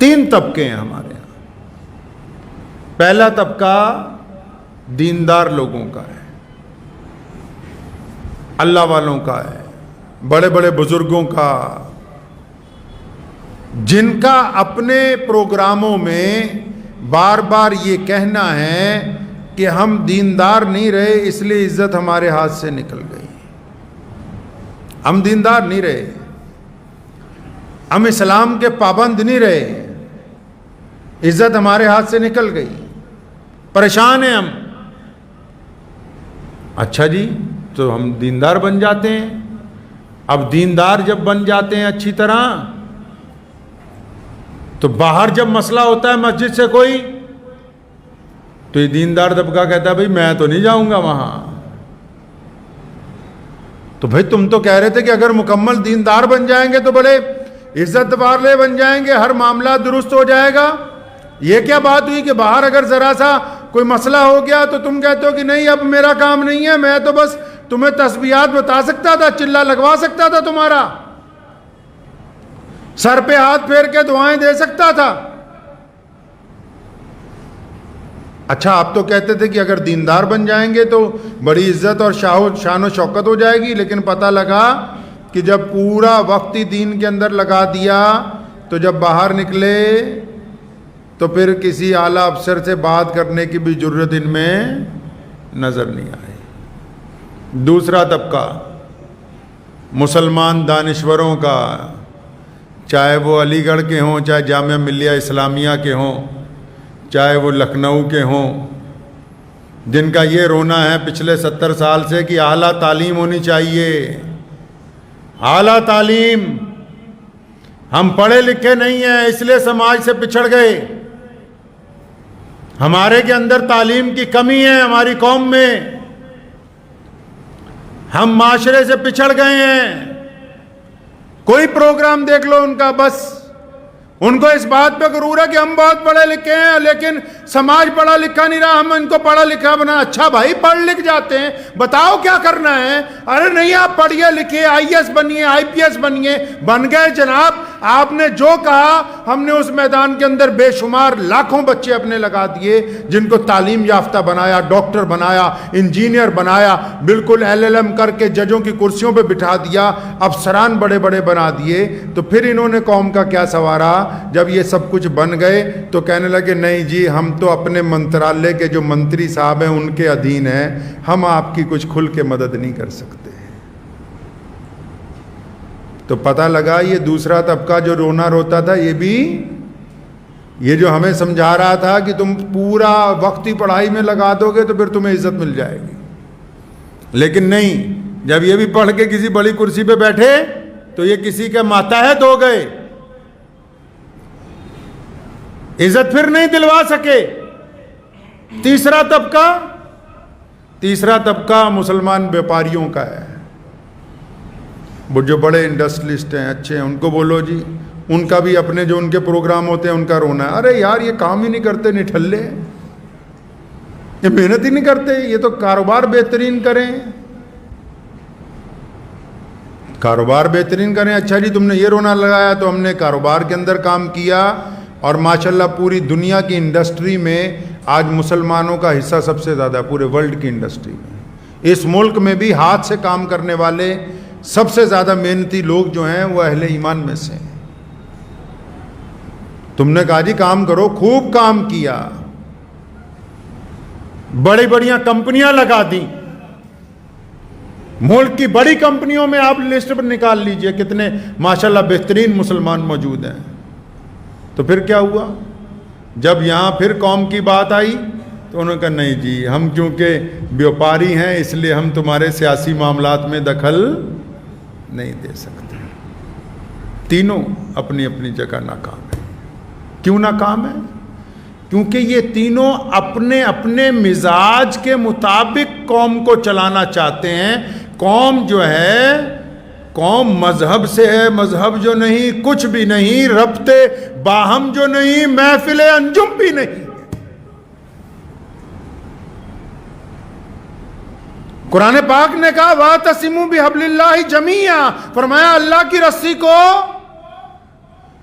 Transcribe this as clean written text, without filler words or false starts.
3 طبقے ہیں ہمارے یہاں. پہلا طبقہ دیندار لوگوں کا ہے, اللہ والوں کا ہے, بڑے بڑے بزرگوں کا, جن کا اپنے پروگراموں میں بار بار یہ کہنا ہے کہ ہم دیندار نہیں رہے اس لیے عزت ہمارے ہاتھ سے نکل گئی. ہم دیندار نہیں رہے, ہم اسلام کے پابند نہیں رہے, عزت ہمارے ہاتھ سے نکل گئی, پریشان ہیں ہم. اچھا جی, تو ہم دیندار بن جاتے ہیں. اب دیندار جب بن جاتے ہیں اچھی طرح, تو باہر جب مسئلہ ہوتا ہے مسجد سے کوئی, تو یہ دیندار طبقہ کہتا ہے بھائی میں تو نہیں جاؤں گا وہاں. تو بھائی تم تو کہہ رہے تھے کہ اگر مکمل دیندار بن جائیں گے تو بڑے عزت والے بن جائیں گے, ہر معاملہ درست ہو جائے گا. یہ کیا بات ہوئی کہ باہر اگر ذرا سا کوئی مسئلہ ہو گیا تو تم کہتے ہو کہ نہیں اب میرا کام نہیں ہے, میں تو بس تمہیں تسبیحات بتا سکتا تھا, چلا لگوا سکتا تھا, تمہارا سر پہ ہاتھ پھیر کے دعائیں دے سکتا تھا. اچھا آپ تو کہتے تھے کہ اگر دیندار بن جائیں گے تو بڑی عزت اور شان و شوکت ہو جائے گی, لیکن پتہ لگا کہ جب پورا وقت ہی دین کے اندر لگا دیا تو جب باہر نکلے تو پھر کسی اعلیٰ افسر سے بات کرنے کی بھی جرت ان میں نظر نہیں آئی. دوسرا طبقہ مسلمان دانشوروں کا, چاہے وہ علی گڑھ کے ہوں, چاہے جامعہ ملیہ اسلامیہ کے ہوں, چاہے وہ لکھنؤ کے ہوں, جن کا یہ رونا ہے پچھلے 70 سال سے کہ اعلیٰ تعلیم ہونی چاہیے, اعلیٰ تعلیم. ہم پڑھے لکھے نہیں ہیں اس لیے سماج سے پچھڑ گئے, ہمارے کے اندر تعلیم کی کمی ہے, ہماری قوم میں ہم معاشرے سے پچھڑ گئے ہیں. کوئی پروگرام دیکھ لو ان کا, بس ان کو اس بات پہ غرور ہے کہ ہم بہت پڑھے لکھے ہیں, لیکن سماج پڑھا لکھا نہیں رہا, ہم ان کو پڑھا لکھا بنا. اچھا بھائی پڑھ لکھ جاتے ہیں, بتاؤ کیا کرنا ہے. ارے نہیں آپ پڑھیے لکھیے, IAS بنیے, IPS بنیے, بن گئے جناب. آپ نے جو کہا ہم نے اس میدان کے اندر بے شمار لاکھوں بچے اپنے لگا دیے, جن کو تعلیم یافتہ بنایا, ڈاکٹر بنایا, انجینئر بنایا, بالکل LLM کر کے ججوں کی کرسیوں پہ بٹھا دیا, افسران بڑے بڑے بنا دیے. تو پھر انہوں نے قوم کا کیا سنوارا؟ جب یہ سب کچھ بن گئے تو کہنے لگے نہیں جی ہم تو اپنے منترالیہ کے جو منتری صاحب ہیں ان کے ادھین ہیں, ہم آپ کی کچھ کھل کے مدد نہیں کر سکتے. تو پتہ لگا یہ دوسرا طبقہ جو رونا روتا تھا, یہ بھی یہ جو ہمیں سمجھا رہا تھا کہ تم پورا وقت ہی پڑھائی میں لگا دو گے تو پھر تمہیں عزت مل جائے گی, لیکن نہیں. جب یہ بھی پڑھ کے کسی بڑی کرسی پہ بیٹھے تو یہ کسی کے ماتحت ہو گئے, عزت پھر نہیں دلوا سکے. تیسرا طبقہ مسلمان بیپاریوں کا ہے, وہ جو بڑے انڈسٹریلسٹ ہیں, اچھے ہیں, ان کو بولو جی, ان کا بھی اپنے جو ان کے پروگرام ہوتے ہیں ان کا رونا ہے. ارے یار یہ کام ہی نہیں کرتے, نٹھلے, یہ محنت ہی نہیں کرتے, یہ تو کاروبار بہترین کریں, کاروبار بہترین کریں. اچھا جی تم نے یہ رونا لگایا تو ہم نے کاروبار کے اندر کام کیا, اور ماشاءاللہ پوری دنیا کی انڈسٹری میں آج مسلمانوں کا حصہ سب سے زیادہ ہے, پورے ورلڈ کی انڈسٹری میں. اس ملک میں بھی ہاتھ سے کام کرنے والے سب سے زیادہ محنتی لوگ جو ہیں وہ اہل ایمان میں سے ہیں. تم نے کہا جی کام کرو, خوب کام کیا, بڑی بڑیاں کمپنیاں لگا دیں. ملک کی بڑی کمپنیوں میں آپ لسٹ پر نکال لیجئے کتنے ماشاءاللہ بہترین مسلمان موجود ہیں. تو پھر کیا ہوا؟ جب یہاں پھر قوم کی بات آئی تو انہوں نے کہا نہیں جی ہم کیونکہ بیوپاری ہیں اس لیے ہم تمہارے سیاسی معاملات میں دخل نہیں دے سکتے. تینوں اپنی اپنی جگہ ناکام ہیں. کیوں ناکام ہیں؟ کیونکہ یہ تینوں اپنے اپنے مزاج کے مطابق قوم کو چلانا چاہتے ہیں. قوم جو ہے, قوم مذہب سے ہے, مذہب جو نہیں, کچھ بھی نہیں, ربط باہم جو نہیں, محفل انجم بھی نہیں. قرآن پاک نے کہا وَاعْتَصِمُوا بِحَبْلِ اللَّهِ جَمِيعًا, فرمایا اللہ کی رسی کو